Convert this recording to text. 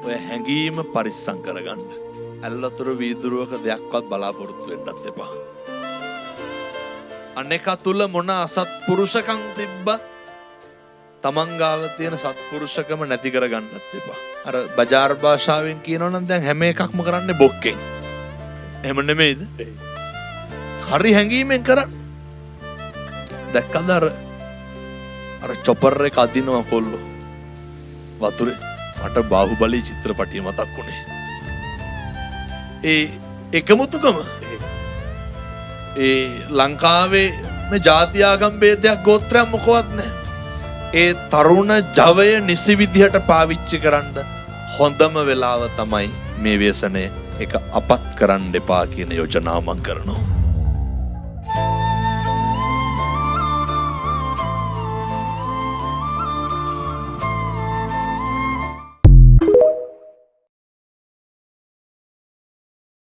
ඔය හැඟීම පරිස්සම් කරගන්න. ඇල්ලතුරු වීදුරුවක දෙයක්වත් බලාපොරොත්තු වෙන්නත් එපා. අනෙක තුල මොන අසත්පුරුෂකම් තිබ්බත් තමන් ගාව තියෙන සත්පුරුෂකම නැති කරගන්නත් එපා. අර බජාර් භාෂාවෙන් කියනවනම් දැන් හැම එකක්ම කරන්නේ බොක්කෙන්. එහෙම නෙමෙයිද? හරි හැඟීමෙන් කරන්න. දැක්කද අර චොපර් එක අදිනවා කොල්ලෝ වතුරේ. මට බාහුබලී චිත්‍රපටිය මතක් වුණේ. ඒ එකමුතුකම ලංකාවේ මේ ජාති ආගම් භේදයක් ගෝත්‍රයක් මොකවත් නැහැ. ඒ තරුණ ජවය නිසි විදිහට පාවිච්චි කරන්න හොඳම වෙලාව තමයි මේ ව්‍යසනය. ඒක අපත් කරන්න එපා කියන යෝජනාව මම කරනවා.